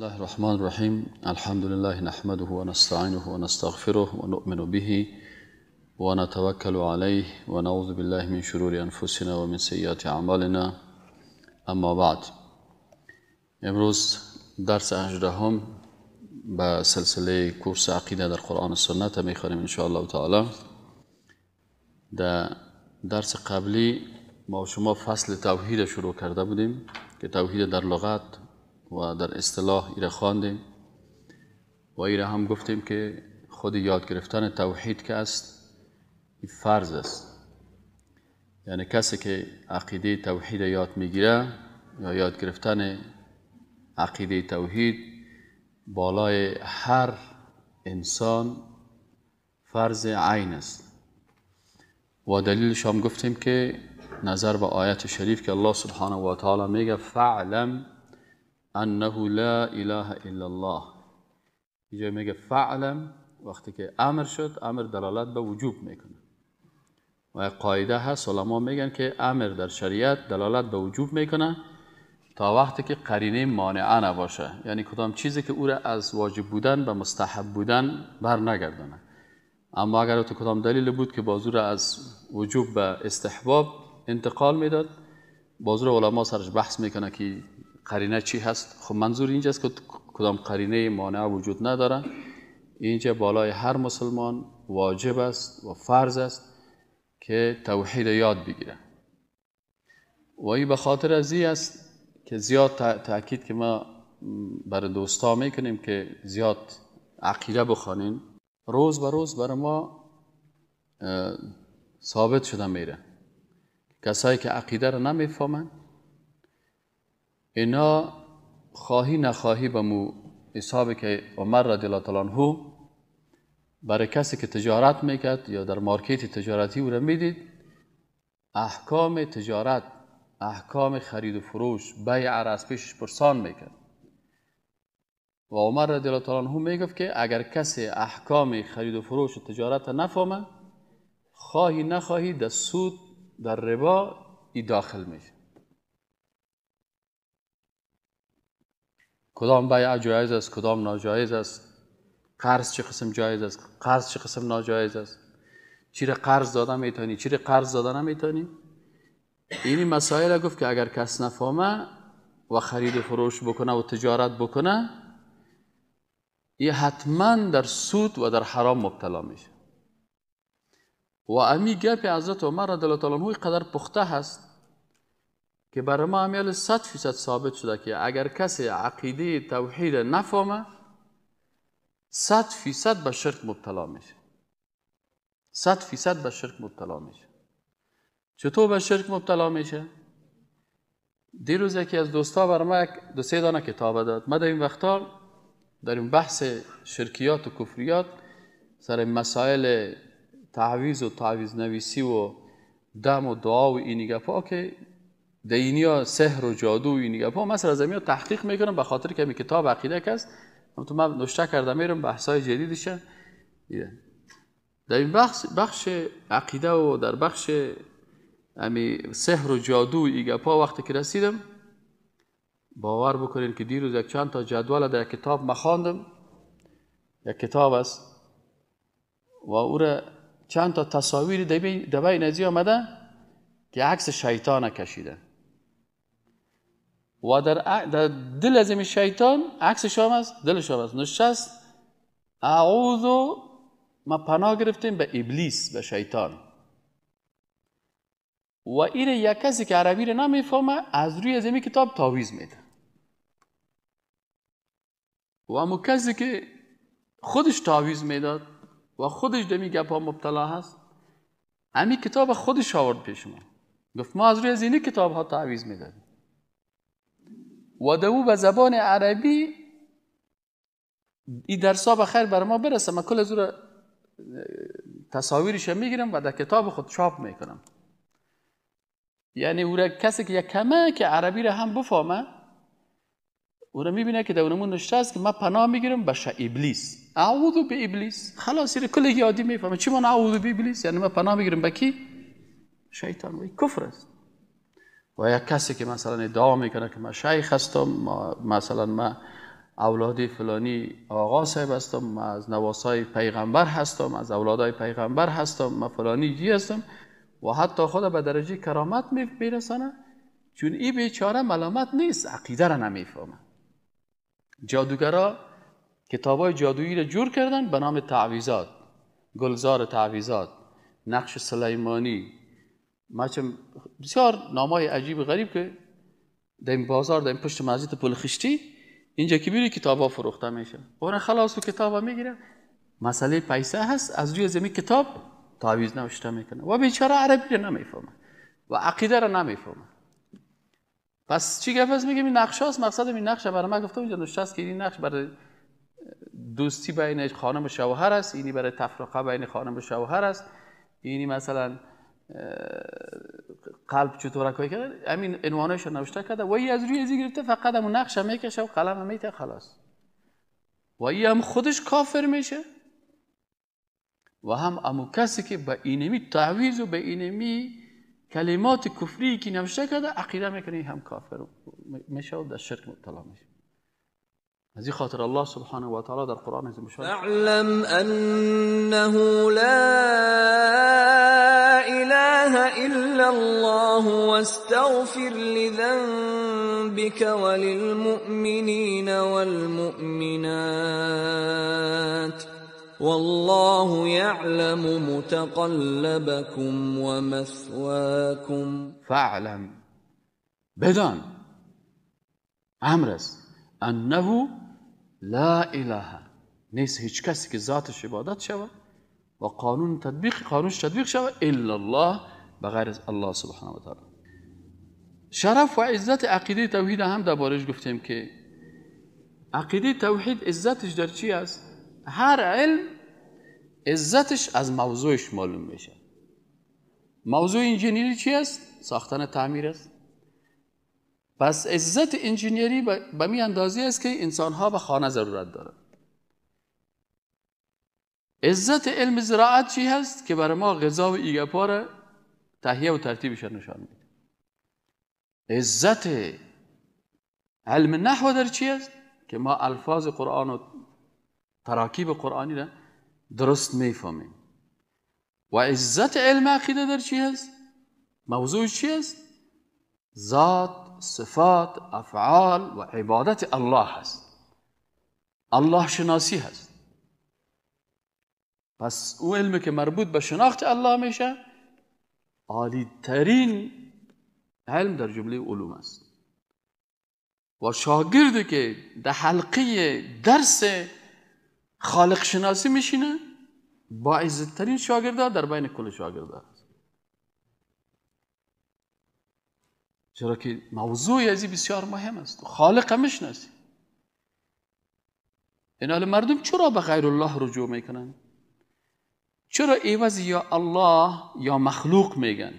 بسم الله الرحمن الرحيم. الحمد لله نحمده ونستعينه ونستغفره ونؤمن به ونتوكل عليه ونعوذ بالله من شرور أنفسنا ومن سيئات أعمالنا. اما بعد، امروز درس 18 به سلسله کورس عقیده در قرآن و سنت میخوانیم ان شاء الله تعالی. در درس قبلی ما شما فصل توحید شروع کرده بودیم که توحید در لغت و در اصطلاح ایره خواندیم و ایره هم گفتیم که خود یاد گرفتن توحید که است این فرض است. یعنی کسی که عقیده توحید یاد میگیره یا یاد گرفتن عقیده توحید بالای هر انسان فرض عین است. و دلیلش هم گفتیم که نظر به آیت شریف که الله سبحانه و تعالی میگه فعلم انه لا اله الا الله. اینجا میگه فعلم، وقتی که امر شد امر دلالت به وجوب میکنه و قاعده هست، علما میگن که امر در شریعت دلالت به وجوب میکنه تا وقتی که قرینه مانعه نباشه، یعنی کدام چیزی که او را از واجب بودن به مستحب بودن بر نگردانه. اما اگر تو کدام دلیل بود که بازو را از وجوب به استحباب انتقال میداد، بازو را علما سرش بحث میکنه که قرینه چی هست. خب منظور اینجاست که کدام قرینه مانع وجود نداره. اینجا بالای هر مسلمان واجب است و فرض است که توحید یاد بگیره. و این به خاطر ازی است که زیاد تأکید که ما برای دوستا میکنیم که زیاد عقیده بخوانین. روز به روز برای ما ثابت شده میره کسایی که عقیده رو نمیفهمن، اینا خواهی نخواهی به مو حسابی که عمر رضی الله تعالی عنه برای کسی که تجارت میکرد یا در مارکت تجارتی او را میدید، احکام تجارت، احکام خرید و فروش، بیع را از پیشش پرسان میکرد. و عمر رضی الله تعالی عنه میگفت که اگر کسی احکام خرید و فروش و تجارت نفهمه، خواهی نخواهی در سود، در ربا ای داخل میشه. کدام بیع جایز است، کدام ناجایز است، قرض چه قسم جایز است، قرض چه قسم ناجایز است، چی را قرض داده میتونی، چی را قرض داده نمیتونی. این مسائل گفت که اگر کس نفهمه و خرید و فروش بکنه و تجارت بکنه، این حتما در سود و در حرام مبتلا میشه. و امی گپ حضرت عمر رضی الله تعالی عنه قدر پخته هست که برای ما همیال 100% ثابت شده که اگر کسی عقیده توحید نفهمه 100% به شرک مبتلا میشه. 100% به شرک مبتلا میشه. چطور به شرک مبتلا میشه؟ دیروز یکی از دوستا برای ما 2-3 دانه کتاب داد. ما در این وقتا در این بحث شرکیات و کفریات سر مسائل تعویض و تعویض نویسی و دم و دعا و اینی گپا که دینیا سحر و جادو و اینی گپا مثلا از همین تحقیق میکنم به خاطر که می کتاب عقیده کس تو من نوشته کردم میرم بحثای جدیدشه. در این بخش عقیده و در بخش امی سحر و جادو و این گپا وقتی که رسیدم، باور بکنین که دیروز یک چند تا جدول در کتاب مخواندم. یک کتاب است و او را چند تا تصاویر دبی نزی آمده که عکس شیطان کشیده و در دل از این شیطان عکسش هم است، دلش هم است، نشست اعوذ، ما پناه گرفتیم به ابلیس، به شیطان. و این یک کسی که عربی رو نمیفهمه از روی از این کتاب تعویض میده. و اما کسی که خودش تعویض میداد و خودش دمی گپا مبتلا هست، امی کتاب خودش آورد پیش ما، گفت ما از روی از این کتاب ها تعویض میدادیم و دو به زبان عربی این درسا بخیر برای ما برسه. من کل از او تصاویرش میگیرم و در کتاب خود چاپ میکنم. یعنی او را کسی که یک کمه که عربی را هم بفهمه، او را میبینه که در اونمون نشته است که من پناه میگیرم به ابلیس، اعوذ به ابلیس. خلاص این کل یادی میفهمه چی من اعوذ به ابلیس، یعنی من پناه میگیرم به کی؟ شیطان. و کفر است. و یک کسی که مثلا ادعا میکنه که من شیخ هستم، مثلا من اولاد فلانی آقا صاحب هستم، من از نواسای پیغمبر هستم، از اولادای پیغمبر هستم، من فلانی جی هستم و حتی خود به درجه کرامت میرسانه، چون این بیچاره ملامت نیست، عقیده را نمیفهمه. جادوگرا کتابای جادویی را جور کردن به نام تعویذات، گلزار تعویذات، نقش سلیمانی، بسیار نامای عجیب و غریب که در این بازار، در این پشت مسجد پل خشتی اینجا که میری کتابا فروخته میشه. اون خلاص کتابا میگیره، مسئله پیسه هست، از روی زمین کتاب تعویذ نوشته میکنه و بیچاره عربی رو نمیفهمه و عقیده رو نمیفهمه. پس چی گپ است؟ میگم این نقشه است. مقصد این نقشه برای من گفتم اینجا نوشته است که این نقش برای دوستی بین خانم و شوهر است، اینی برای تفرقه بین خانم و شوهر است، اینی مثلا قلب چطور کاری کرده، همین عنوانش رو نوشته کرده و ای از روی ازی گرفته فقط همون نقش میکشه و قلم میته خلاص. و ای هم خودش کافر میشه و هم امو کسی که به اینمی تعویض و به اینمی کلمات کفری که نوشته کرده عقیده میکنه هم کافر میشه و در شرک مبتلا میشه. از این خاطر الله سبحانه و تعالی در قرآن عظیم الشان اعلم انه لا اله الا الله واستغفر لذنبك وللمؤمنين والمؤمنات والله يعلم متقلبكم ومثواكم. فاعلم، بدان، امر است، انه لا اله، نیست هیچ کسی که ذاتش عبادت شود و قانونش تطبیق شود الا الله، بغیر از الله سبحانه و تعالی. شرف و عزت عقیده توحید هم دربارش گفتیم که عقیده توحید عزتش در چی است؟ هر علم عزتش از موضوعش معلوم میشه. موضوع انجینیری چی است؟ ساختن تعمیر است. پس عزت انجینیری به می اندازی است که انسانها به خانه ضرورت دارند. عزت علم زراعت چی هست؟ که برای ما غذا و ایگپا را تهیه و ترتیبش نشان میده. عزت علم نحو در چی است؟ که ما الفاظ قرآن و تراکیب قرآنی را درست میفهمیم. و عزت علم عقیده در چی هست؟ موضوعش چی است؟ ذات، صفات، افعال و عبادت الله هست. الله شناسی هست. پس او علمی که مربوط به شناخت الله میشه عالی ترین علم در جمله علوم است. و شاگردی که در حلقه درس خالق شناسی میشینه با عزت ترین شاگرده در بین کل شاگرده است. چرا که موضوع ازی بسیار مهم است. خالق میشناسی. این حال مردم چرا به غیر الله رجوع میکنن؟ چرا عوض یا الله یا مخلوق میگن؟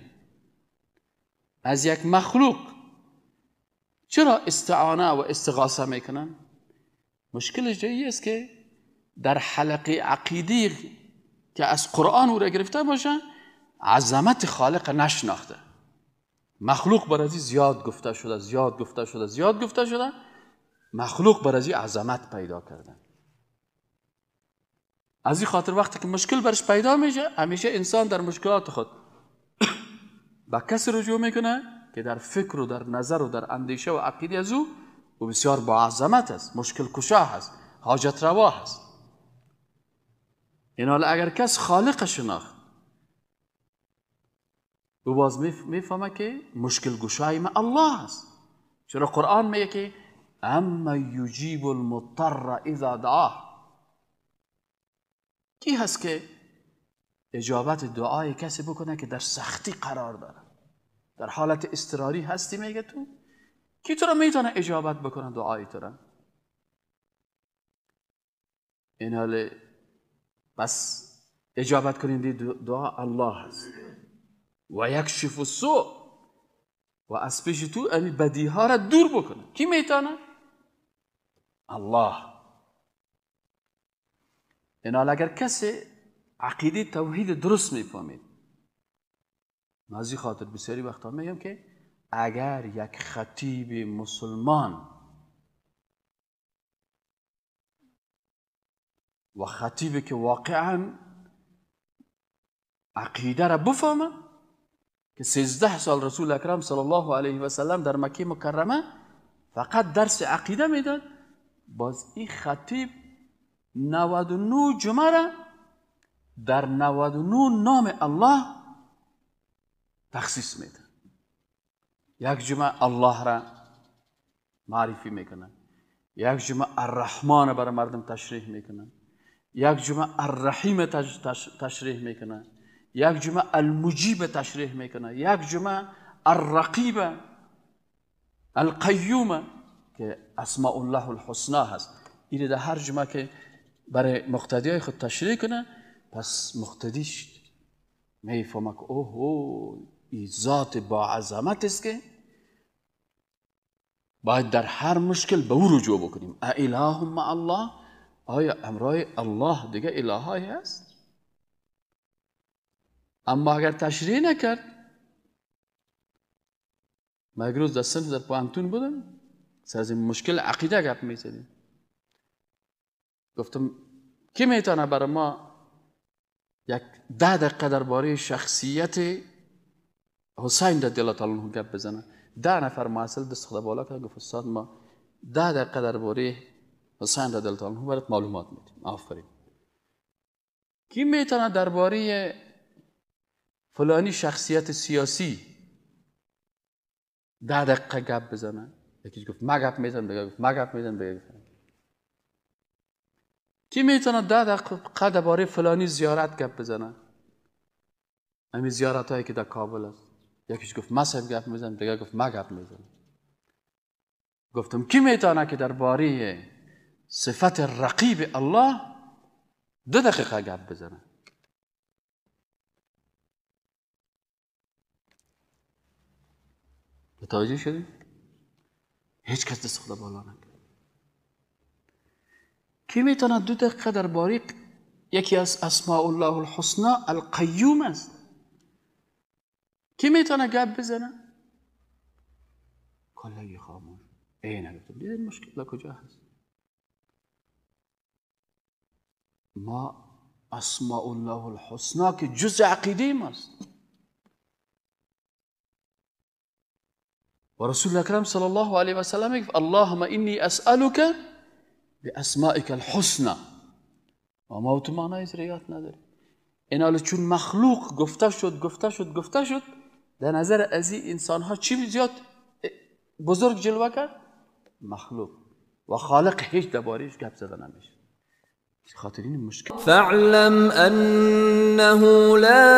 از یک مخلوق چرا استعانه و استغاثه میکنن؟ مشکلش جایی است که در حلقه عقیدی که از قرآن او را گرفته باشه عظمت خالق نشناخته. مخلوق برازی زیاد گفته شده، مخلوق برازی عظمت پیدا کرده. از این خاطر وقتی که مشکل برش پیدا میشه همیشه انسان در مشکلات خود با کسی رجوع میکنه که در فکر و در نظر و در اندیشه و عقیده از او و بسیار با عظمت است، مشکل کشا هست، حاجت روا هست. این حال اگر کس خالق شناخت او باز میفهمه که مشکل گشای ما الله هست. چرا قرآن میگه که اما یجیب المضطر اذا دعاه، کی هست که اجابت دعای کسی بکنه که در سختی قرار داره، در حالت اضطراری هستی؟ میگه تو کی تو را میتونه اجابت بکنه دعای تو را؟ این حال بس اجابت کننده دعا الله هست. و یکشف السوء، و از پیش تو این بدی ها را دور بکنه. کی میتونه؟ الله. این حال اگر کسی عقیده توحید درست میفهمید، مازی خاطر بسیاری وقتا میگم که اگر یک خطیب مسلمان و خطیبی که واقعا عقیده را بفهمه که 13 سال رسول اکرم صلی الله علیه و سلم در مکه مکرمه فقط درس عقیده میداد، باز این خطیب 99 جمعه را در 99 نام الله تخصیص میده. یک جمعه الله را معرفی میکنه، یک جمعه الرحمن برای مردم تشریح میکنه، یک جمعه الرحیم تشریح میکنه، یک جمعه المجیب تشریح میکنه، یک جمعه الرقیب القیوم که اسماء الله الحسنا هست. این در هر جمعه که برای مقتدیای خود تشریح کنه، پس مقتدیش میفهمه که اوه این ذات با عظمت است که باید در هر مشکل به او رجوع بکنیم. اله مع الله، آیا امرای الله دیگه الهایی هست؟ اما اگر تشریح نکرد، ما یک روز در صنف در پوهنتون بودم، سر از این مشکل عقیده گپ میزدیم. گفتم کی میتونه برای ما یک 10 دقیقه درباره شخصیت حسین رضی الله تعالی عنه گپ بزنه؟ 10 نفر محصل دست خدا بالا کرد، گفت استاد ما 10 دقیقه درباره حسین رضی الله تعالی عنه برات معلومات میدیم. آفرین. کی میتونه درباره فلانی شخصیت سیاسی 10 دقیقه گپ بزنه؟ یکی گفت ما گپ میزنم، دیگه گفت ما گپ میزنم، دیگه گفت. کی میتونه 10 دقیقه درباره فلانی زیارت گپ بزنه؟ همین زیارت هایی که در کابل است. یکیش گفت ما صاحب گپ میزنم، دیگه گفت ما گپ میزنم. گفتم کی میتونه که درباره صفت رقیب الله 2 دقیقه گپ بزنه؟ متوجه شدی؟ هیچ کس دست خدا بالا نکرد. کی میتونه 2 دقیقه درباره یکی از اسماء الله الحسنا القیوم است؟ کی میتونه گپ بزنه؟ کلگی خاموش. نگفتم دیدید مشکل کجا هست؟ ما اسماء الله الحسنا که جز عقیده ماست و رسول اکرم صلی الله علیه و سلم میگه اللهم انی اسألک باسمائک الحسنا. و ما تو معنای زریات نداره. این حالا چون مخلوق گفته شد در نظر از این انسان ها چی زیاد بزرگ جلوه کرد؟ مخلوق. و خالق هیچ درباره‌اش گپ زده نمیشه. خاطر این مشکل. فاعلم انه لا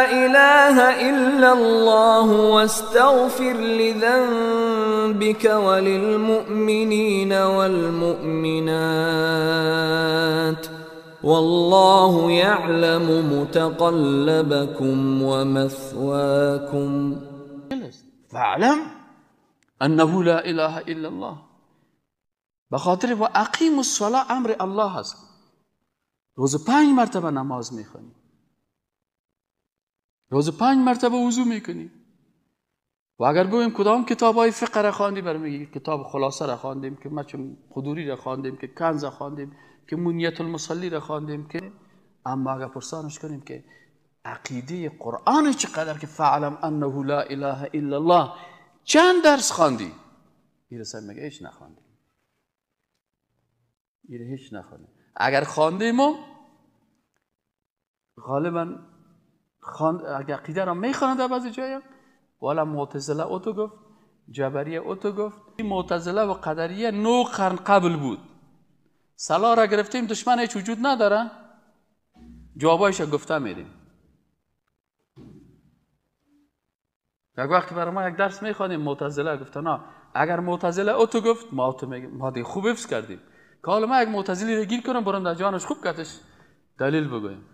اله الا الله واستغفر لذنبك وللمؤمنين والمؤمنات والله يعلم متقلبكم ومثواكم. فاعلم انه لا اله الا الله. بخاطر و اقیم الصلاة امر الله هست. روز 5 مرتبه نماز میخونی، روز 5 مرتبه وضو میکنی. و اگر بگویم کدام کتاب های فقه را خواندی، برمیگی کتاب خلاصه را خواندیم، که مچم قدوری را خواندیم، که کنز را خواندیم، که منیت المصلی را خواندیم. که اما اگر پرسانش کنیم که عقیده قرآن چقدر، که فعلم انه لا اله الا الله چند درس خواندی؟ میرسه میگه هیچ نخواندی. هیچ نخواندی. اگر خواندیم غالبا اگر عقیده را میخواند در بعضی جایا، والا معتزله اوتو گفت، جبریه اوتو گفت. این معتزله و قدریه 9 قرن قبل بود. صلاح را گرفتیم دشمن هیچ وجود نداره، جوابایش گفته میریم. یک وقت برای ما یک درس میخوانیم، معتزله گفته نه، اگر معتزله اوتو گفت ما دیگه خوب حفظ کردیم. که حالا ما یک معتزلی رو گیر کنم برام در جانش خوب کتش دلیل بگویم.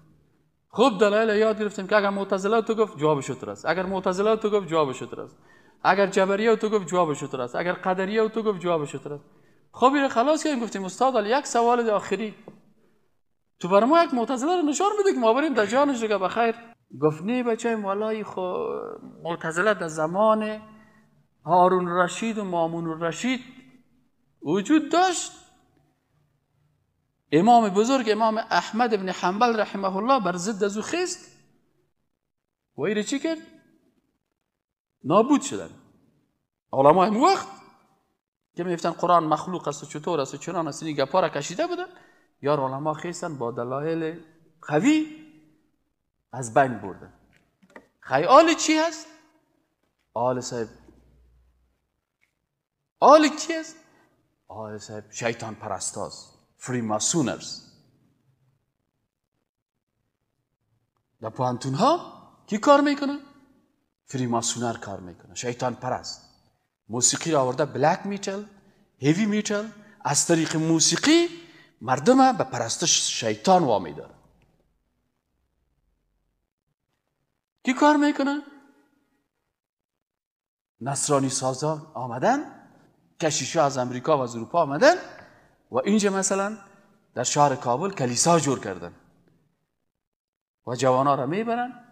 خوب دلایل یاد گرفتیم که اگر معتزله تو گفت جوابش شتر است، اگر معتزله تو گفت جوابش شتر است، اگر جبریه تو گفت جوابش شتر است، اگر قدریه تو گفت جوابش شتر است. خب اینو خلاص کردیم. گفتیم استاد یک سوال آخری، تو برای ما یک معتزله رو نشان بده که ما بریم در جانش دیگه بخیر. گفت نه بچه‌م والله خو معتزله در زمان هارون رشید و مامون رشید وجود داشت. امام بزرگ امام احمد ابن حنبل رحمه الله بر ضد از او خیست و ایره چی کرد؟ نابود شدن. علماء همون وقت که میفتن قرآن مخلوق است و چطور است و چنان است، این گپا را کشیده بودن، یار علما خیستن با دلایل قوی از بین بردن. خیال چی هست؟ آل صاحب آل چی هست؟ آل صاحب شیطان پرستاز، فریماسونرز. در پوهنتون ها کی کار میکنه؟ فریماسونر کار میکنه، شیطان پرست. موسیقی را آورده بلک میتل، هیوی میتل، از طریق موسیقی مردم به پرستش شیطان وامی داره. کی کار میکنه؟ نصرانی سازان آمدن، کشیشا از امریکا و از اروپا آمدن و اینجا مثلا در شهر کابل کلیسا جور کردن و جوانا را میبرن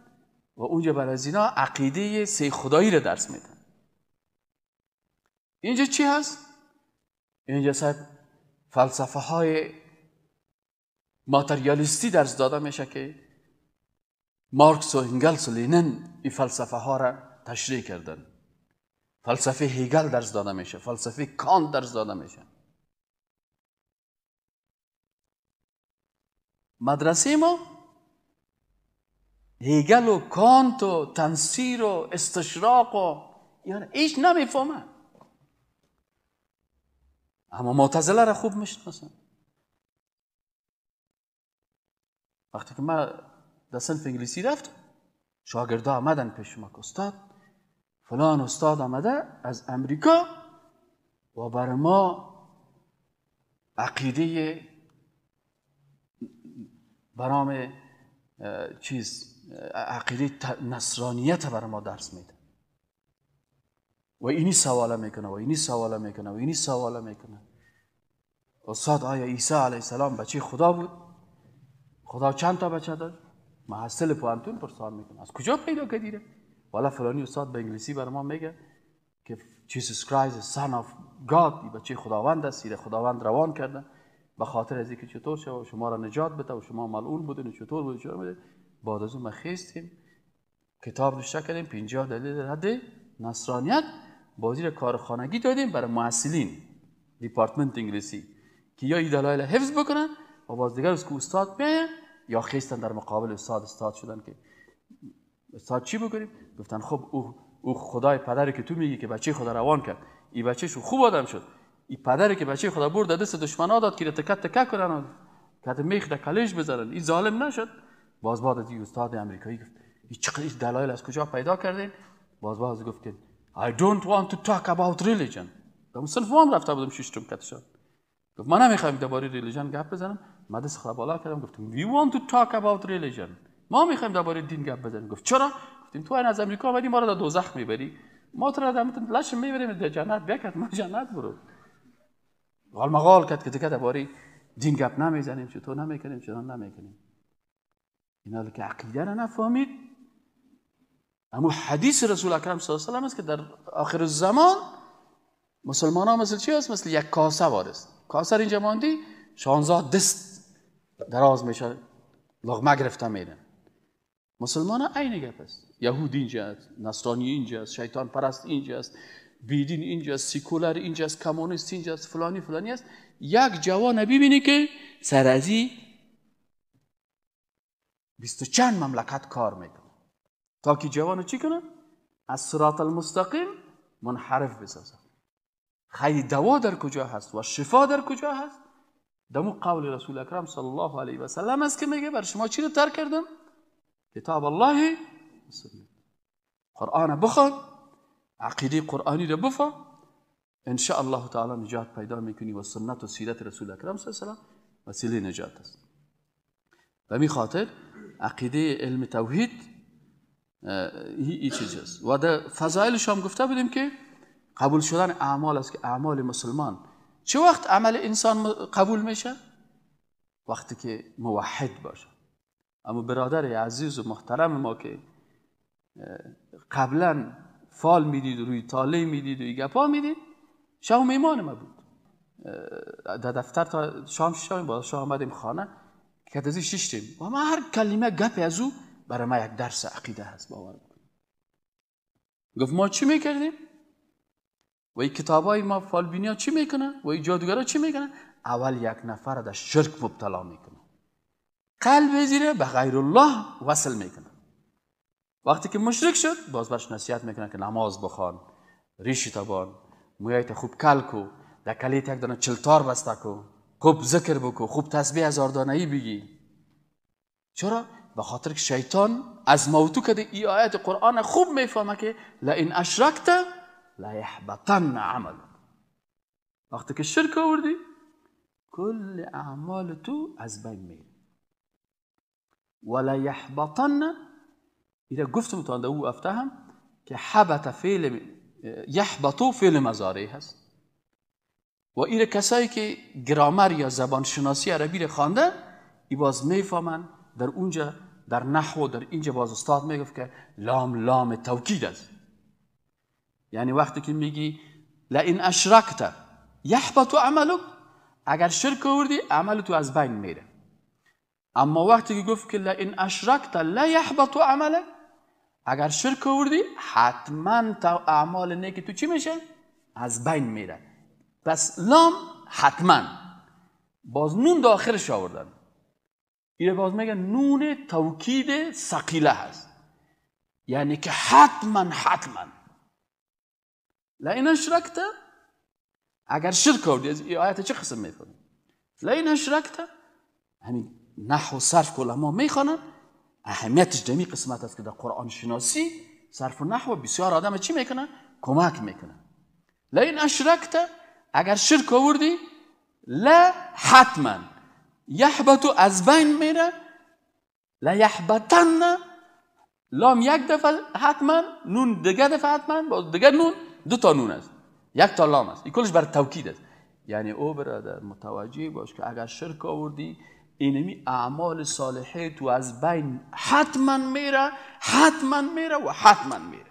و اونجا برای از اینا عقیده سه خدایی را درس میدن. اینجا چی هست؟ اینجا صاحب فلسفه های ماتریالیستی درس داده میشه که مارکس و انگلس و لینن این فلسفه ها را تشریح کردن. فلسفه هیگل درس داده میشه، فلسفه کانت درس داده میشه. مدرسه ما هیگل و کانت و تنصیر و استشراق و یعنی ایش نمیفهمه، اما معتزله را خوب میشناسن. وقتی که ما در صنف انگلیسی رفتم، شاگردا آمدن پیش ما که استاد فلان استاد آمده از امریکا و بر ما عقیده برام عقیده نصرانیت بر ما درس میده و اینی سواله میکنه و اینی سواله میکنه و اینی سواله میکنه. استاد آیا عیسی علیه السلام بچه خدا بود؟ خدا چند تا بچه داشت؟ محصل پوهنتون پرسان میکنه از کجا پیدا کردیره؟ والا فلانی استاد به انگلیسی بر ما میگه که Jesus Christ son of God بچه خداوند است، سیر خداوند روان کرده به خاطر از اینکه چطور شد و شما را نجات بده و شما ملعون بودین و چطور بود چطور بود. بعد از اون ما خیستیم کتاب نوشته کردیم 50 دلیل رد نصرانیت، بازی را کارخانگی دادیم برای محصلین دیپارتمنت انگلیسی که یا این دلایل حفظ بکنن و باز دیگر از که استاد بیاین یا خیستن در مقابل استاد شدن که استاد چی بکنیم؟ گفتن خب او خدای پدری که تو میگی که بچه خدا روان کرد، این بچه‌شو خوب آدم شد، این پدری که بچه خدا برد دست دشمنا داد که تکه کنن که میخ در کلش بزنن، این ظالم نشد. باز بعد از این استاد امریکایی گفت این چقدر دلایل از کجا پیدا کردین؟ باز گفت که I don't want to talk about religion. در صنف وام رفته بودم ششم کتشان، گفت من نمیخوایم درباره ریلیژن گپ بزنم. من دست خدا بالا کردم گفتم we want to talk about religion، ما میخوایم درباره دین گپ بزنیم. گفت چرا؟ گفتیم تو از امریکا اومدی ما رو در دوزخ میبری، ما تو را در لش میبریم در جنت، بیاکت ما جنت برو. قال مقال کرد که دیگه درباره دین گپ نمیزنیم، چطور نمیکنیم، چرا نمیکنیم. اینا که عقیده را نفهمید. اما حدیث رسول اکرم صلی الله علیه و است که در آخر الزمان مسلمان ها مثل چی هست؟ مثل یک کاسه وارست. کاسه اینجا ماندی 16 دست دراز میشه، لقمه گرفته میرن. مسلمان ها عین گپ است. یهود اینجا است، نصرانی اینجا است، شیطان پرست اینجا است، بیدین اینجا است، سیکولر اینجا است، کمونیست اینجا است، فلانی است. یک جوان ببینی که سر ازی 20 چند مملکت کار میکنه تا که جوانو چی کنه؟ از صراط المستقیم منحرف بسازه. خیلی دوا در کجا هست و شفا در کجا هست؟ دمو قول رسول اکرم صلی الله علیه و سلم است که میگه بر شما چی رو ترک کردم؟ کتاب الله قرآن بخوان، عقیده قرآنی رو بفهم، ان شاء الله تعالی نجات پیدا میکنی و سنت و سیرت رسول اکرم صلی الله علیه و سلم وسیله نجات است. و می خاطر عقیده علم توحید این چیز است. و در فضائلش هم گفته بودیم که قبول شدن اعمال است که اعمال مسلمان چه وقت عمل انسان قبول میشه؟ وقتی که موحد باشه. اما برادر عزیز و محترم ما که قبلا فال میدید روی تاله میدید و گپا میدید، شوم ایمان ما بود. در دفتر تا شام شدیم، با شام آمدیم خانه که از شیشتیم و ما هر کلمه گپ از او برای ما یک درس عقیده هست. باور بکنید. گفت ما چی میکردیم؟ و این کتابای ما فالبینیا چی میکنن؟ و این جادوگرا چی میکنن؟ اول یک نفر در شرک مبتلا میکنن، قلب زیره به غیر الله وصل میکنن. وقتی که مشرک شد باز برش نصیحت میکنن که نماز بخوان، ریشی تبان، مویایت خوب کل کو، در کلیت یک دانه چلتار بسته کو، خوب ذکر بکو، خوب تسبیح 1000 دانه‌ای بگی. چرا؟ به خاطر که شیطان از موتو کده ای آیت قرآن خوب میفهمه که لئن اشرکت لیحبطن عمل. وقتی که شرک آوردی کل اعمال تو از بین میره. ولا یحبطن، ایده گفتم تا اندو او افتهم که حبط فعل یحبطو فعل مضارع هست و ایده کسایی که گرامر یا زبان شناسی عربی رو خوانده ای باز میفهمن. در اونجا در نحو در اینجا باز استاد میگفت که لام توکید است. یعنی وقتی که میگی لئن اشرکت یحبط عملک، اگر شرک آوردی عمل تو از بین میره. اما وقتی که گفت که لئن اشرکت لا یحبط عملک، اگر شرک آوردی حتما اعمال نیک تو چی میشه؟ از بین میره. پس لام حتما، باز نون داخلش آوردن. اینه باز میگن نون توکید ثقیله هست، یعنی که حتما لئن اشرکت، اگر شرک آوردی. از این آیت چه قسم میفهمید؟ لئن اشرکت همین نحو و صرف علما میخوانن، اهمیتش دمی قسمت است که در قرآن شناسی صرف و نحو بسیار آدم چی میکنن؟ کمک میکنن. لئن اشرکت، اگر شرک آوردی، لا حتما، یحبطو از بین میره، لا یحبطن، لام یک دفعه حتما، نون دیگه دفعه حتما، باز دیگه نون، 2 نون است، 1 لام است. این کلش بر توکید است. یعنی او برادر متوجه باش که اگر شرک آوردی اینمی اعمال صالحه تو از بین حتما میره و حتما میره.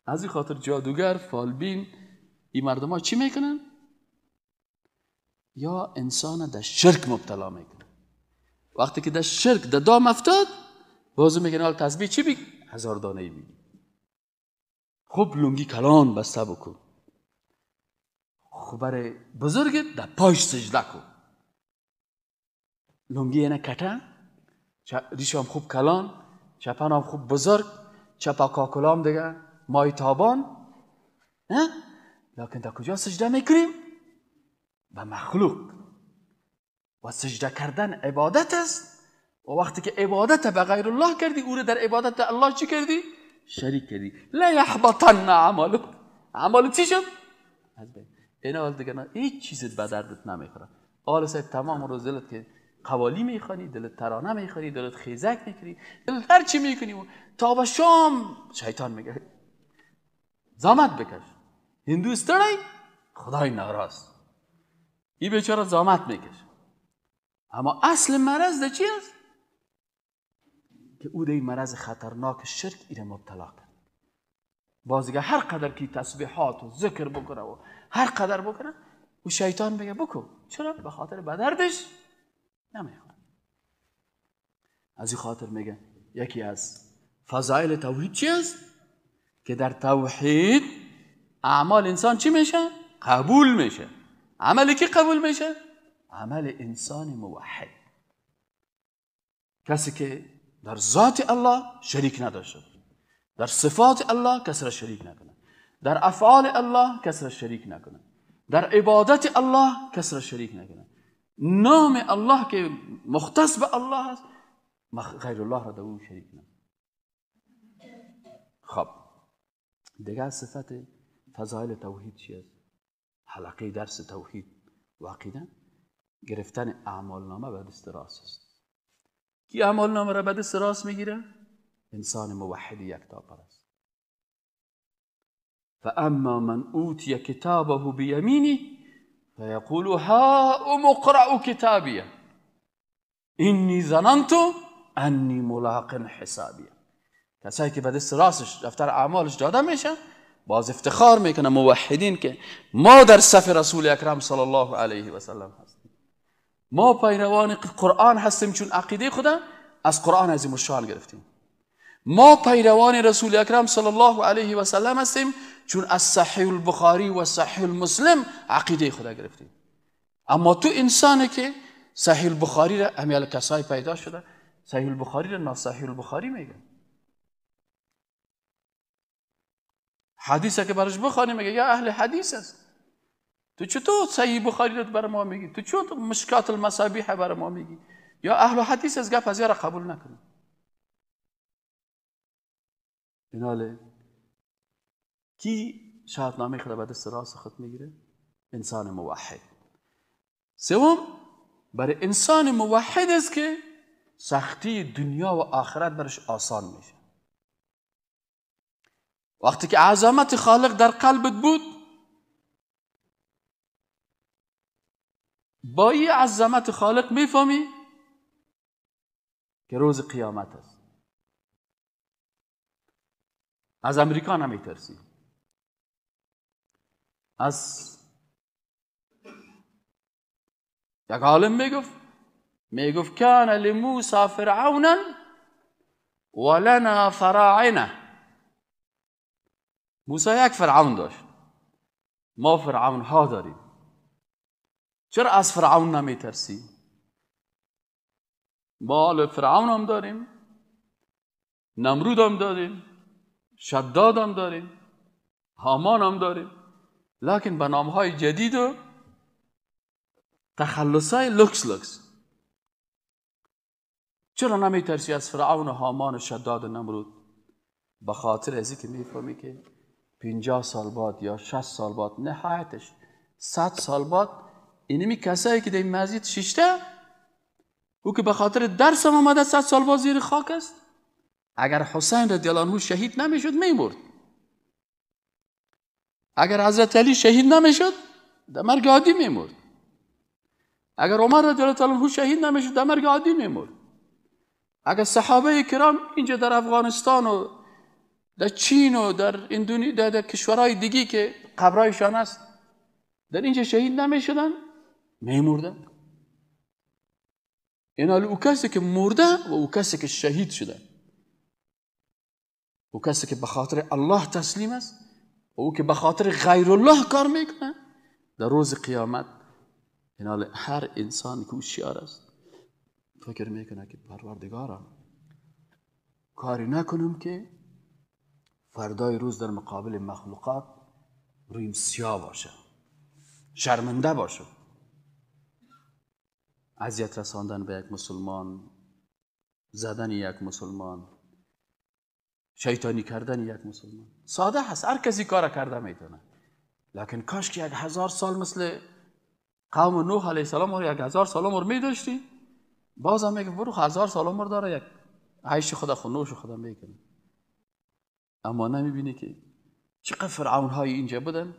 از این خاطر جادوگر، فالبین، این مردم ها چی میکنن؟ یا انسان در شرک مبتلا میکنن. وقتی که در شرک در دام افتاد بازو میگن حال تسبیح چی بگی؟ 1000 دانه‌ای بگی. خوب لنگی کلان بسته بکن، خوب برای بزرگت در پاش سجده کن. لنگی اینه کته، ریش هم خوب کلان، چپن هم خوب بزرگ، چپا کاکلام دیگه مای تابان. لیکن در کجا سجده میکنیم؟ به مخلوق. و سجده کردن عبادت است و وقتی که عبادت به غیر الله کردی او رو در عبادت الله چی کردی؟ شریک کردی. لا یحبطن عملک، عمل چی شد؟ این حال دیگه نه هیچ چیزت به دردت نمیخوره. حالا سه تمام روز دلت که قوالی میخوانی، دلت ترانه میخوانی، دلت خیزک میکنی، دلت هر چی میکنی تا به شام شیطان میگه زامت بکش. هندو استرای خدای ناراض، این بیچاره زامت میکشه. اما اصل مرض ده چی است؟ که او ده این مرض خطرناک شرک ایره مبتلا کرد. بازیگه هر قدر که تسبیحات و ذکر بکنه و هر قدر بکنه و شیطان بگه بکن. چرا؟ به خاطر بدردش نمیخواد. از این خاطر میگه یکی از فضائل توحید چی است؟ که در توحید اعمال انسان چی میشه؟ قبول میشه. عملی که قبول میشه؟ عمل انسان موحد، کسی که در ذات الله شریک نداشته، در صفات الله کسی را شریک نکنه، در افعال الله کسی را شریک نکنه، در عبادت الله کسی را شریک نکنه، نام الله که مختص به الله است غیر الله را در او شریک نکنه. خب دیگه صفت فضائل توحید چیه؟ حلقه درس توحید و عقیده گرفتن اعمال نامه به دست راست است. کی اعمال نامه را به دست راست میگیره؟ انسان موحد یکتا پرست. فاما من اوتی کتابه بیمینه فیقول هاؤم اقرؤوا کتابیه انی ظننت انی ملاق حسابیه. کسایی که به دست راستش دفتر اعمالش داده میشه باز افتخار میکنه موحدین که ما در صف رسول اکرم صلی الله علیه و سلم هستیم، ما پیروان قرآن هستیم چون عقیده خدا از قرآن عظیم الشان گرفتیم، ما پیروان رسول اکرم صلی الله علیه و سلم هستیم چون از صحیح البخاری و صحیح المسلم عقیده خدا گرفتیم. اما تو انسانی که صحیح البخاری را امیال کسای پیدا شده صحیح البخاری را ناصحیح البخاری میگن، حدیثه که برش بخوانی میگه یا اهل حدیث است، تو چطور صحیح بخاری رو بر ما میگی؟ تو چطور مشکات المصابیح بر ما میگی؟ یا اهل حدیث از گپ از یارا قبول نکنی. ایناله کی شهادتنامه خدا به دست راست خود میگیره؟ انسان موحد. سوم، برای انسان موحد است که سختی دنیا و آخرت برش آسان میشه. وقتی که عظمت خالق در قلبت بود، با این عظمت خالق میفهمی که روز قیامت است. از امریکا نمیترسی، از یک عالم میگفت کان لموسی فرعونا ولنا فراعنه. موسی یک فرعون داشت، ما فرعون ها داریم. چرا از فرعون نمیترسی؟ ما فرعون هم داریم، نمرود هم داریم، شداد هم داریم، هامان هم داریم، لکن به نامهای جدید و تخلصای لکس. چرا نمیترسی از فرعون و هامان و شداد و نمرود؟ به خاطر ازی که میفهمی که 50 سال بعد یا 60 سال بعد، نهایتش 100 سال بعد، اینمی کسایی که در این مسجد شیشته او که به خاطر درس هم آمده 100 سال بعد زیر خاک است، اگر حسین رضی الله عنه شهید نمیشد میمرد، اگر حضرت علی شهید نمیشد در مرگ عادی میمرد، اگر عمر رضی الله عنه شهید نمیشد در مرگ عادی میمرد، اگر صحابه کرام اینجا در افغانستان و در چین و در اندونزیا در کشورهای دیگی که قبرایشان است در اینجا شهید نمیشدن میمردن. این حال او کسی که مرده و او کسی که شهید شده، او کسی که به خاطر الله تسلیم است و او که به خاطر غیر الله کار میکنه، در روز قیامت این حال هر انسان که هوشیار است فکر میکنه که پروردگارم کاری نکنم که فردای روز در مقابل مخلوقات رویم سیاه باشه، شرمنده باشه. اذیت رساندن به یک مسلمان، زدن یک مسلمان، شیطانی کردن یک مسلمان ساده هست، هر کسی کار کرده میتونه. لکن کاش که 1000 سال مثل قوم نوح علیه السلام و 1000 سال عمر میداشتی، باز هم میگه برو 1000 سال عمر داره، یک عیش خدا خونوش خدا میکنه. اما نمیبینی که چقدر فرعون های اینجا بودن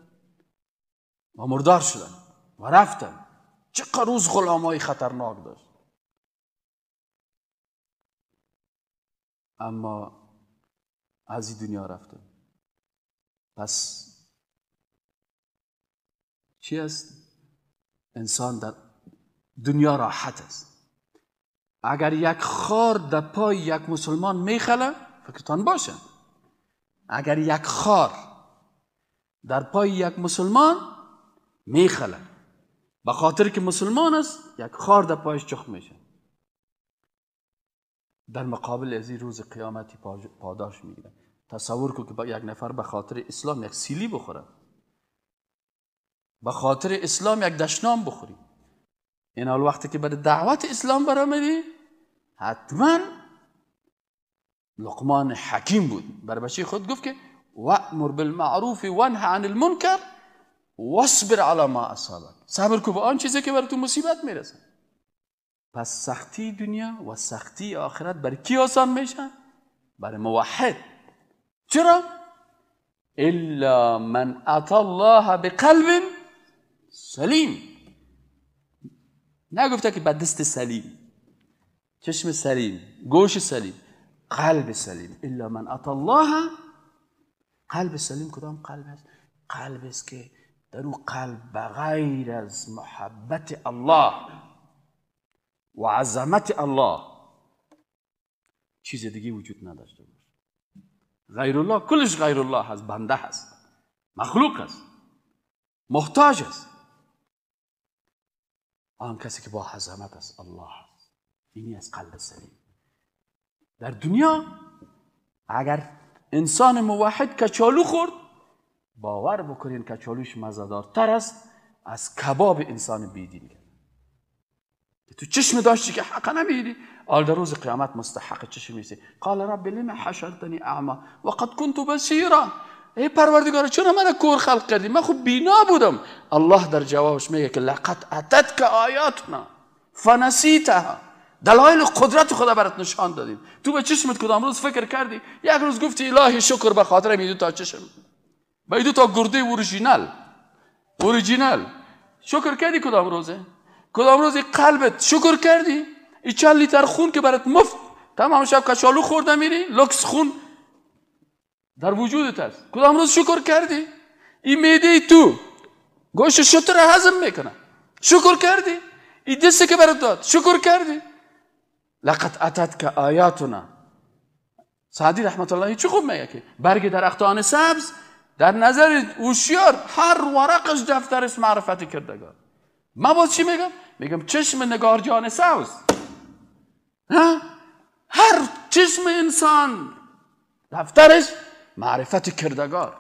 و مردار شدن و رفتن، چقدر روز غلام های خطرناک داشت. اما از این دنیا رفتن. پس چی است؟ انسان در دنیا راحت است. اگر یک خار در پای یک مسلمان میخله، فکرتان باشه، اگر یک خار در پای یک مسلمان میخله به خاطر که مسلمان است، یک خار در پایش چخ میشه، در مقابل از این روز قیامتی پاداش میگیره. تصور کن که یک نفر به خاطر اسلام یک سیلی بخوره، به خاطر اسلام یک دشنام بخوری. این حال وقتی که برای دعوت اسلام برآمدی، حتما لقمان حکیم بود، بر بچه خود گفت که وأمر بالمعروف وانه عن المنکر واصبر على ما اصابك، صبر کو به آن چیزی که بر تو مصیبت میرسه. پس سختی دنیا و سختی آخرت برای کی آسان میشه؟ برای موحد. چرا؟ الا من اتى الله بقلب سلیم. نگفته که با دست سلیم، چشم سلیم، گوش سلیم، قلب سلیم. الا من اتى الله، قلب سلیم کدام قلب است؟ قلب است که در اون قلب بغیر از محبت الله و عظمت الله چیز دیگه وجود نداشته باشه. غیر الله کلش غیر الله هست، بنده هست، مخلوق است، محتاج است. آن کسی که با عظمت است الله هست. اینی از قلب سلیم. در دنیا اگر انسان موحد کچالو خورد، باور بکنین کچالوش مزه‌دارتر است از کباب انسان بیدین. تو چشم داشتی که حق نمیدی، آل در روز قیامت مستحق چشم میسی. قال رب لما حشرتنی اعما وقد كنت بصیرا. ای پروردگار چرا من کور خلق کردی؟ من خود بینا بودم. الله در جوابش میگه که لقد اتتک آیاتنا فنسیتها. دلایل قدرت خدا برات نشان دادیم، تو به چشمت کدام روز فکر کردی؟ یک روز گفتی الهی شکر به خاطر می دو تا چشم، به دو تا گرده اوریجینال شکر کردی؟ کدام روزه؟ کدام روزی قلبت شکر کردی؟ این چند لیتر خون که برات مفت تمام شب کچالو خورده میری، لکس خون در وجودت است، کدام روز شکر کردی؟ این معده تو گوشت شتر هضم میکنه، شکر کردی؟ این دسته که برات داد شکر کردی؟ لقد اتتک آیاتنا. سعدی رحمت الله چه خوب میگه که برگ درختان سبز در نظر هوشیار هر ورقش دفتر است معرفت کردگار. من باز چی میگم؟ میگم چشم نگار جان سبز، هر چشم انسان دفترش معرفت کردگار.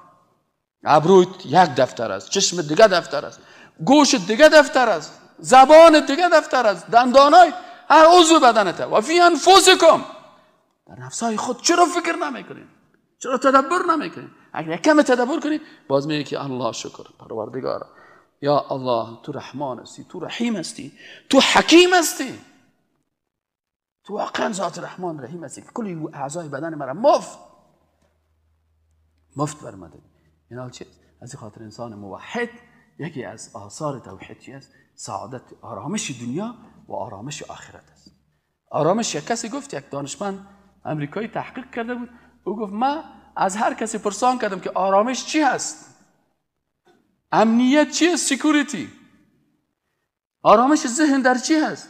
ابروت یک دفتر است، چشم دیگه دفتر است، گوش دیگه دفتر است، زبان دیگه دفتر است، دندانای هر عضو بدنته. و فی انفسکم، در نفسای خود چرا فکر نمیکنین؟ چرا تدبر نمیکنین؟ اگر کم تدبر کنی باز میگه که الله شکر پروردگار، یا الله تو رحمان هستی، تو رحیم هستی، تو حکیم هستی، تو واقعا ذات رحمان رحیم هستی. کلی اعضای بدن مرا مفت برمده. این حال چیست؟ از این خاطر انسان موحد یکی از آثار توحید چی است؟ سعادت، آرامش دنیا و آرامش آخرت است. آرامش، یک کسی گفت، یک دانشمند امریکایی تحقیق کرده بود، او گفت من از هر کسی پرسان کردم که آرامش چی هست؟ امنیت چی است؟ سکیوریتی. آرامش ذهن در چی هست؟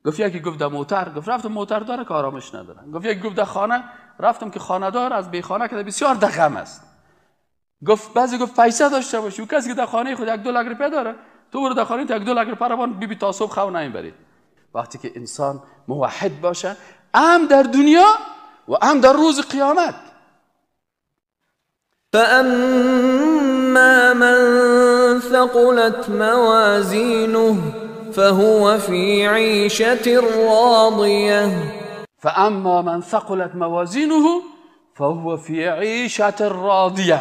گفت یکی گفت در موتر، گفت رفتم موتر داره که آرامش نداره. گفت یکی گفت در خانه، رفتم که خانه دار از بی خانه که بسیار در غم است. گفت بعضی گفت پیسه داشته باشی، و کسی که در خانه خود 1-2 لک روپیه داره، تو برو در خانه 1-2 لک روپیه رو بی تا صبح خو نمیبری. وقتی که انسان موحد باشه، هم در دنیا و هم در روز قیامت. فأما من ثقلت موازینه فهو في عيشة راضية. فأما من ثقلت موازینه فهو في عيشة راضية.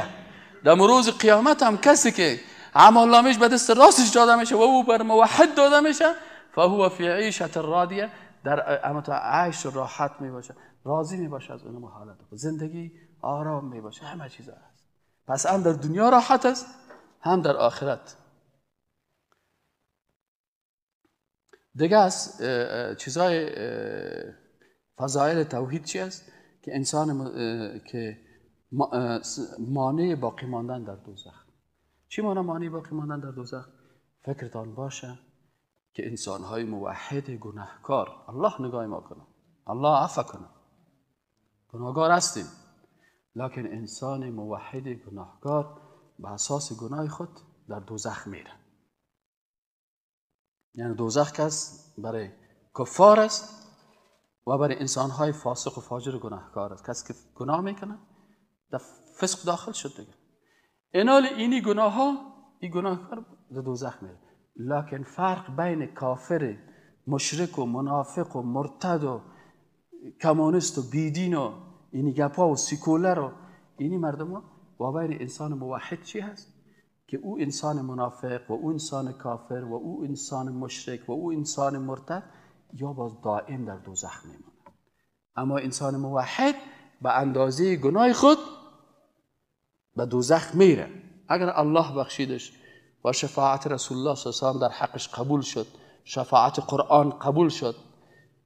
در روز قیامت هم کسی که اعمال نامش به دست راستش داده میشه و او بر موحد داده میشه، فهو في عيشة راضية، در امتا عیش راحت می باشه، راضی می باشه از اون حالت، زندگی آرام می باشه، همه چیز هست. پس هم در دنیا راحت است، هم در آخرت. دیگه از چیزای فضایل توحید چی است؟ که انسان که مانع باقی ماندن در دوزخ. چی مانع باقی ماندن در دوزخ؟ فکرتان باشه که انسان‌های موحد گناهکار، الله نگاه ما کنه، الله عفو کنه، گناهکار هستیم، لکن انسان موحد گناهکار به اساس گناه خود در دوزخ میره. یعنی دوزخ کس برای کفار است و برای انسان‌های فاسق و فاجر گناهکار است. کسی که گناه میکنه در فسق داخل شد دیگه. اینال اینی گناه ها، این گناهکار در دوزخ میره. لکن فرق بین کافر، مشرک و منافق و مرتد و کمونیست و بیدین و اینی گپا و سیکولر و اینی مردم ها و بین انسان موحد چی هست؟ که او انسان منافق و او انسان کافر و او انسان مشرک و او انسان مرتد یا باز دائم در دوزخ میمونه. اما انسان موحد به اندازه گناه خود به دوزخ میره. اگر الله بخشیدش و شفاعت رسول الله صلی الله علیه و آله در حقش قبول شد، شفاعت قرآن قبول شد،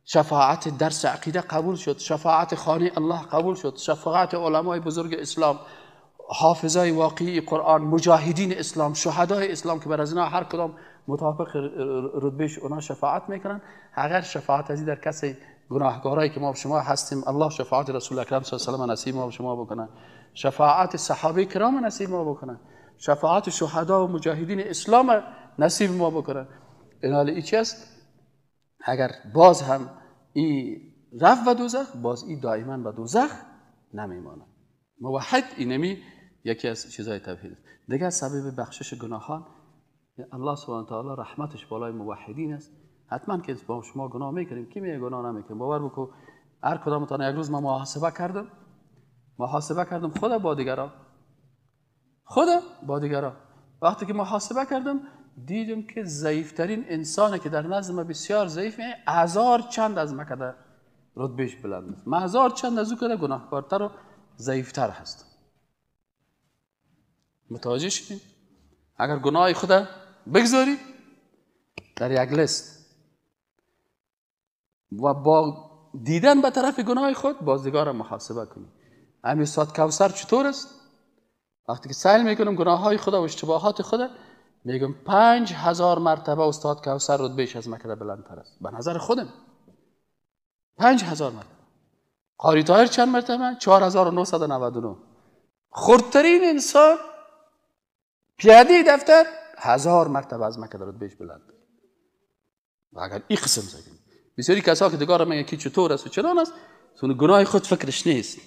شفاعت درس عقیده قبول شد، شفاعت خانه الله قبول شد، شفاعت علمای بزرگ اسلام حافظای واقعی قرآن، مجاهدین اسلام، شهدای اسلام که بر از اینا هر کدام مطابق رتبهش اونا شفاعت میکنن. اگر شفاعت ازی در کسی گناهکارایی که ما و شما هستیم، الله شفاعت رسول اکرم صلی الله علیه و نصیب ما و شما بکنه، شفاعت صحابه کرام نصیب ما بکنه، شفاعت شهدا و مجاهدین اسلام نصیب ما بکنه. این حال ای چی است؟ اگر باز هم ای رفت و دوزخ، باز ای دائما به دوزخ نمیمانه. موحد اینمی یکی از چیزهای توحید است. دیگه سبب بخشش گناهان الله سبحانه و تعالی رحمتش بالای موحدین است. حتما که با شما گناه میکنیم، کی میگه گناه نمیکنیم؟ باور بکن هر کدامتان یک روز من محاسبه کردم خدا با دیگران. وقتی که محاسبه کردم دیدم که ضعیفترین انسانی که در نظر من بسیار ضعیف، هزار چند از مکده رتبهش بلند است، من هزار چند از او کده گناهکارتر و ضعیفتر هست. متوجه شدید؟ اگر گناه خدا بگذاری در یک لیست و با دیدن به طرف گناه خود بازدگار محاسبه کنی. همین استاد کوثر چطور است؟ وقتی که سعی میکنم گناه های خدا و اشتباهات خدا، میگم 5000 مرتبه استاد کوثر رتبهش از مکده بلندتر است به نظر خودم. 5000 مرتبه. قاری طاهر چند مرتبه؟ 4999. خردترین انسان پیاده دفتر 1000 مرتبه از مکده رتبهش بلند. و اگر این قسم زدیم بسیاری کسا که دیگه میگن کی چطور است و چنان است، سون گناه خود فکرش نیست.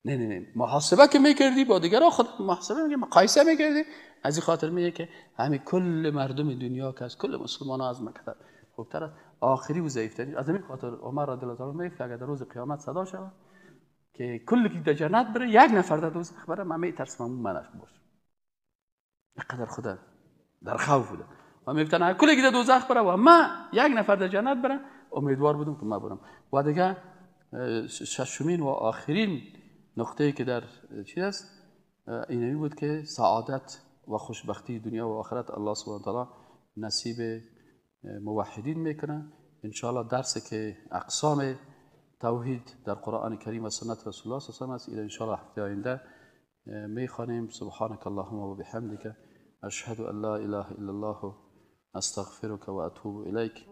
نه محاسبه که میکردی با دیگران خود محاسبه میگه، مقایسه میکردی، از این خاطر میگه که همین کل مردم دنیا که از کل مسلمان ها از مکه خوبتر است، آخری و ضعیفترین. از همین خاطر عمر رضی الله عنه میگه اگر در روز قیامت صدا شود که کل کی در جنت بره، یک نفر در دوزخ بره، من میترسم منش باشه. اینقدر خدا در خوف بوده و میگفتن کل کی در دوزخ بره و من یک نفر در جنت بره، امیدوار بودم که من برم. و دیگه ششمین و آخرین نقطه‌ای که در چیز است اینمی بود که سعادت و خوشبختی دنیا و آخرت الله سبحانه و تعالی نصیب موحدین میکنه. ان شاء الله درسی که اقسام توحید در قرآن کریم و سنت رسول الله صلی الله علیه و آله است، ان شاء الله هفته آینده میخوانیم. سبحانك اللهم و بحمدک اشهد ان لا اله الا الله استغفرك و اتوب الیک.